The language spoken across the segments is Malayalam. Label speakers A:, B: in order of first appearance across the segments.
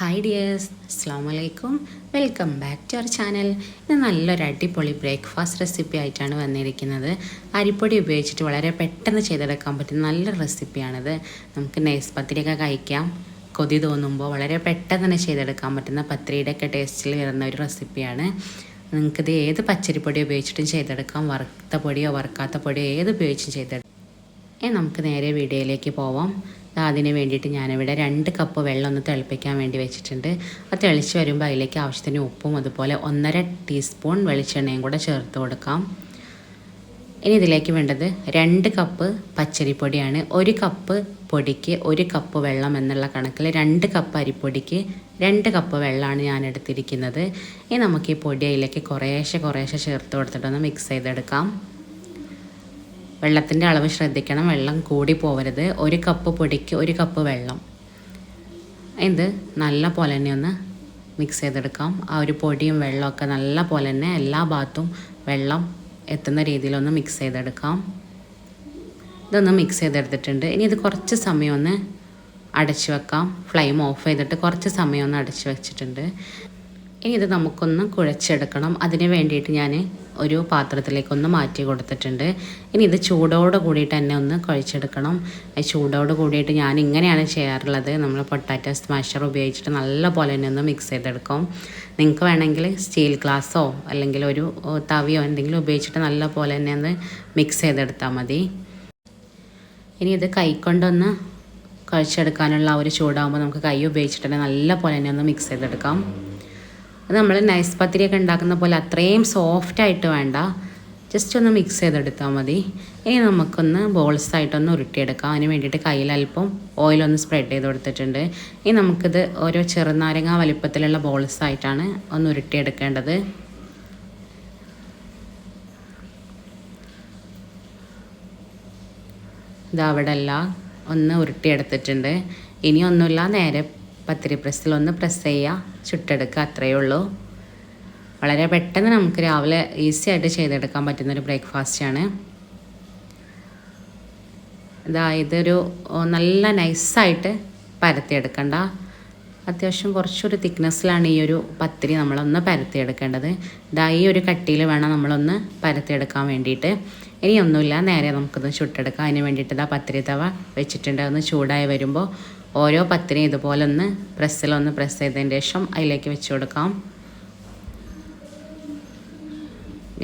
A: ഹായ് ഡിയേഴ്സ്, അസ്സാം വലൈക്കും. Welcome back to our channel. ഇത് നല്ലൊരു അടിപൊളി ബ്രേക്ക്ഫാസ്റ്റ് റെസിപ്പി ആയിട്ടാണ് വന്നിരിക്കുന്നത്. അരിപ്പൊടി ഉപയോഗിച്ചിട്ട് വളരെ പെട്ടെന്ന് ചെയ്തെടുക്കാൻ പറ്റുന്ന നല്ലൊരു റെസിപ്പിയാണിത്. നമുക്ക് നൈസ് പത്തിരിയൊക്കെ കഴിക്കാം. കൊതി തോന്നുമ്പോൾ വളരെ പെട്ടെന്ന് തന്നെ ചെയ്തെടുക്കാൻ പറ്റുന്ന പത്തിരിയുടെയൊക്കെ ടേസ്റ്റിൽ വരുന്ന ഒരു റെസിപ്പിയാണ്. നിങ്ങൾക്കിത് ഏത് പച്ചരിപ്പൊടി ഉപയോഗിച്ചിട്ടും ചെയ്തെടുക്കാം. വറുത്ത പൊടിയോ വറുക്കാത്ത പൊടിയോ ഏത് ഉപയോഗിച്ചും ചെയ്തെടുക്കാം. നമുക്ക് നേരെ വീഡിയോയിലേക്ക് പോവാം. അതിന് വേണ്ടിയിട്ട് ഞാനിവിടെ 2 കപ്പ് വെള്ളം ഒന്ന് തിളപ്പിക്കാൻ വേണ്ടി വെച്ചിട്ടുണ്ട്. അത് തിളച്ച് വരുമ്പോൾ അതിലേക്ക് ആവശ്യത്തിന് ഉപ്പും അതുപോലെ 1.5 ടീസ്പൂൺ വെളിച്ചെണ്ണയും കൂടെ ചേർത്ത് കൊടുക്കാം. ഇനി ഇതിലേക്ക് വേണ്ടത് 2 കപ്പ് പച്ചരിപ്പൊടിയാണ്. 1 കപ്പ് പൊടിക്ക് 1 കപ്പ് വെള്ളം എന്നുള്ള കണക്കിൽ 2 കപ്പ് അരിപ്പൊടിക്ക് 2 കപ്പ് വെള്ളമാണ് ഞാൻ എടുത്തിരിക്കുന്നത്. ഇനി നമുക്ക് ഈ പൊടി അതിലേക്ക് കുറേശ്ശെ ചേർത്ത് കൊടുത്തിട്ടൊന്ന് മിക്സ് ചെയ്തെടുക്കാം. വെള്ളത്തിൻ്റെ അളവ് ശ്രദ്ധിക്കണം, വെള്ളം കൂടി പോവരുത്. 1 കപ്പ് പൊടിക്ക് 1 കപ്പ് വെള്ളം. ഇത് നല്ല പോലെ തന്നെ ഒന്ന് മിക്സ് ചെയ്തെടുക്കാം. ആ ഒരു പൊടിയും വെള്ളമൊക്കെ നല്ല പോലെ തന്നെ എല്ലാ ഭാഗത്തും വെള്ളം എത്തുന്ന രീതിയിലൊന്ന് മിക്സ് ചെയ്തെടുക്കാം. ഇതൊന്ന് മിക്സ് ചെയ്തെടുത്തിട്ടുണ്ട്. ഇനി ഇത് കുറച്ച് സമയം ഒന്ന് അടച്ചു വെക്കാം. ഫ്ലെയിം ഓഫ് ചെയ്തിട്ട് കുറച്ച് സമയം ഒന്ന് അടച്ചു വെച്ചിട്ടുണ്ട്. ഇനി ഇത് നമുക്കൊന്ന് കുഴച്ചെടുക്കണം. അതിന് വേണ്ടിയിട്ട് ഞാൻ ഒരു പാത്രത്തിലേക്കൊന്ന് മാറ്റി കൊടുത്തിട്ടുണ്ട്. ഇനി ഇത് ചൂടോട് കൂടിയിട്ട് തന്നെ ഒന്ന് കുഴച്ചെടുക്കണം. ചൂടോട് കൂടിയിട്ട് ഞാൻ ഇങ്ങനെയാണ് ചെയ്യാറുള്ളത്. നമ്മൾ പൊട്ടാറ്റോ സ്മാഷർ ഉപയോഗിച്ചിട്ട് നല്ല പോലെ തന്നെ ഒന്ന് മിക്സ് ചെയ്തെടുക്കും. നിങ്ങൾക്ക് വേണമെങ്കിൽ സ്റ്റീൽ ഗ്ലാസ്സോ അല്ലെങ്കിൽ ഒരു തവിയോ എന്തെങ്കിലും ഉപയോഗിച്ചിട്ട് നല്ല പോലെ തന്നെ ഒന്ന് മിക്സ് ചെയ്തെടുത്താൽ മതി. ഇനി ഇത് കൈക്കൊണ്ടൊന്ന് കുഴച്ചെടുക്കാനുള്ള ഒരു ചൂടാകുമ്പോൾ നമുക്ക് കൈ ഉപയോഗിച്ചിട്ട് തന്നെ നല്ല പോലെ തന്നെ ഒന്ന് മിക്സ് ചെയ്തെടുക്കാം. അത് നമ്മൾ നൈസ് പത്തിരിയൊക്കെ ഉണ്ടാക്കുന്ന പോലെ അത്രയും സോഫ്റ്റായിട്ട് വേണ്ട, ജസ്റ്റ് ഒന്ന് മിക്സ് ചെയ്തെടുത്താൽ മതി. ഇനി നമുക്കൊന്ന് ബോൾസായിട്ടൊന്ന് ഉരുട്ടിയെടുക്കാം. അതിന് വേണ്ടിയിട്ട് കയ്യിൽ അല്പം ഓയിലൊന്ന് സ്പ്രെഡ് ചെയ്ത് കൊടുത്തിട്ടുണ്ട്. ഇനി നമുക്കിത് ഓരോ ചെറുനാരങ്ങ വലിപ്പത്തിലുള്ള ബോൾസായിട്ടാണ് ഒന്ന് ഉരുട്ടിയെടുക്കേണ്ടത്. ഇത് അവിടെ എല്ലാം ഒന്ന് ഉരുട്ടിയെടുത്തിട്ടുണ്ട്. ഇനി ഒന്നുമില്ല, നേരെ പത്തിരി പ്രസ്സിലൊന്ന് പ്രസ് ചെയ്യുക, ചുട്ടെടുക്കുക, അത്രയേ ഉള്ളൂ. വളരെ പെട്ടെന്ന് നമുക്ക് രാവിലെ ഈസി ആയിട്ട് ചെയ്തെടുക്കാൻ പറ്റുന്നൊരു ബ്രേക്ക്ഫാസ്റ്റാണ്. ഇതൊരു നല്ല നൈസായിട്ട് പരത്തിയെടുക്കണ്ട. അത്യാവശ്യം കുറച്ചൊരു തിക്നെസ്സിലാണ് ഈ ഒരു പത്തിരി നമ്മളൊന്ന് പരത്തിയെടുക്കേണ്ടത്. ഈ ഒരു കട്ടിയിൽ വേണം നമ്മളൊന്ന് പരത്തിയെടുക്കാൻ വേണ്ടിയിട്ട്. ഇനി ഒന്നുമില്ല, നേരെ നമുക്കൊന്ന് ചുട്ടെടുക്കാം. അതിന് വേണ്ടിയിട്ട് പത്തിരി തവ വെച്ചിട്ടുണ്ട്. ഒന്ന് ചൂടായി വരുമ്പോൾ ഓരോ പത്തിരിയും ഇതുപോലെ ഒന്ന് പ്രസ്സിലൊന്ന് പ്രസ് ചെയ്തതിന് ശേഷം അതിലേക്ക് വെച്ച് കൊടുക്കാം.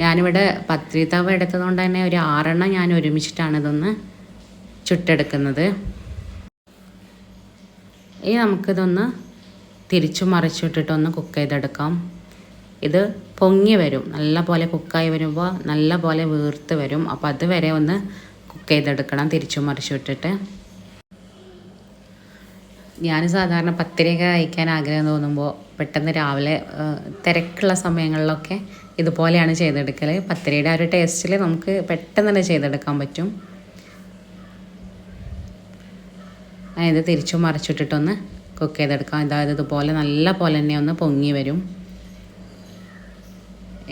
A: ഞാനിവിടെ പത്തിരി തവ എടുത്തതുകൊണ്ട് തന്നെ ഒരു 6 എണ്ണം ഞാൻ ഒരുമിച്ചിട്ടാണ് ഇതൊന്ന് ചുട്ടെടുക്കുന്നത്. ഇനി നമുക്കിതൊന്ന് തിരിച്ചു മറിച്ചിട്ടിട്ടൊന്ന് കുക്ക് ചെയ്തെടുക്കാം. ഇത് പൊങ്ങി വരും, നല്ല പോലെ കുക്കായി വരുമ്പോൾ നല്ല പോലെ വീർത്ത് വരും. അപ്പോൾ അതുവരെ ഒന്ന് കുക്ക് ചെയ്തെടുക്കണം തിരിച്ചു മറിച്ചിട്ടിട്ട്. ഞാൻ സാധാരണ പത്തിരിയൊക്കെ കഴിക്കാൻ ആഗ്രഹം തോന്നുമ്പോൾ പെട്ടെന്ന് രാവിലെ തിരക്കുള്ള സമയങ്ങളിലൊക്കെ ഇതുപോലെയാണ് ചെയ്തെടുക്കൽ. പത്തിരിയുടെ ആ ഒരു ടേസ്റ്റിൽ നമുക്ക് പെട്ടെന്ന് തന്നെ ചെയ്തെടുക്കാൻ പറ്റും. ഇത് തിരിച്ചു മറിച്ചിട്ടിട്ടൊന്ന് കുക്ക് ചെയ്തെടുക്കാം. ഇതുപോലെ നല്ല പോലെ തന്നെ ഒന്ന് പൊങ്ങി വരും.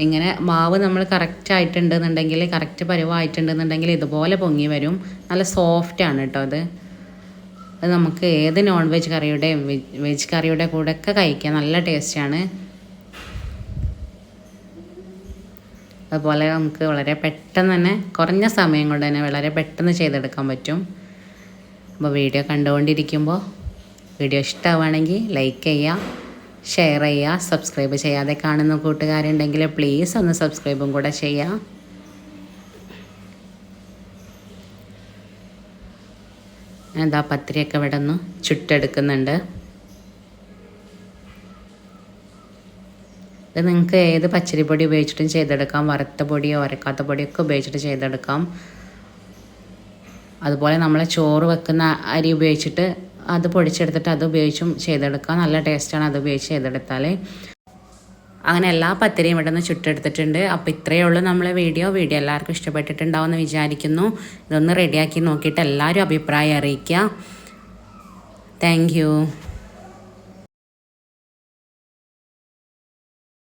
A: ഇങ്ങനെ മാവ് നമ്മൾ കറക്റ്റ് ആയിട്ടുണ്ടെന്നുണ്ടെങ്കിൽ, കറക്റ്റ് പരുവായിട്ടുണ്ടെന്നുണ്ടെങ്കിൽ ഇതുപോലെ പൊങ്ങി വരും. നല്ല സോഫ്റ്റാണ് കേട്ടോ അത് നമുക്ക് ഏത് നോൺ വെജ് കറിയുടെയും വെജ് കറിയുടെ കൂടെ ഒക്കെ കഴിക്കാൻ നല്ല ടേസ്റ്റാണ്. അതുപോലെ നമുക്ക് വളരെ പെട്ടെന്ന് തന്നെ കുറഞ്ഞ സമയം കൊണ്ട് തന്നെ വളരെ പെട്ടെന്ന് ചെയ്തെടുക്കാൻ പറ്റും. അപ്പോൾ വീഡിയോ കണ്ടുകൊണ്ടിരിക്കുമ്പോൾ വീഡിയോ ഇഷ്ടമാവുകയാണെങ്കിൽ ലൈക്ക് ചെയ്യുക, ഷെയർ ചെയ്യുക. സബ്സ്ക്രൈബ് ചെയ്യാതെ കാണുന്ന കൂട്ടുകാരുണ്ടെങ്കിൽ പ്ലീസ് ഒന്ന് സബ്സ്ക്രൈബും കൂടെ ചെയ്യുക. പത്തിരിയൊക്കെ ഇവിടെ ഒന്ന് ചുട്ടെടുക്കുന്നുണ്ട്. ഇത് നിങ്ങൾക്ക് ഏത് പച്ചരിപ്പൊടി ഉപയോഗിച്ചിട്ടും ചെയ്തെടുക്കാം. വറുത്ത പൊടിയോ വരക്കാത്ത പൊടിയൊക്കെ ഉപയോഗിച്ചിട്ട് ചെയ്തെടുക്കാം. അതുപോലെ നമ്മൾ ചോറ് വെക്കുന്ന അരി ഉപയോഗിച്ചിട്ട് അത് പൊടിച്ചെടുത്തിട്ട് അത് ഉപയോഗിച്ചും ചെയ്തെടുക്കാം. നല്ല ടേസ്റ്റാണ് അത് ഉപയോഗിച്ച് ചെയ്തെടുത്താൽ. അങ്ങനെ എല്ലാ പത്തിരിയും ഇവിടെ നിന്ന് ചുട്ടെടുത്തിട്ടുണ്ട്. അപ്പോൾ ഇത്രയേ ഉള്ളൂ നമ്മളെ വീഡിയോ എല്ലാവർക്കും ഇഷ്ടപ്പെട്ടിട്ടുണ്ടാവുമെന്ന് വിചാരിക്കുന്നു. ഇതൊന്ന് റെഡിയാക്കി നോക്കിയിട്ട് എല്ലാവരും അഭിപ്രായം അറിയിക്കുക. Thank you.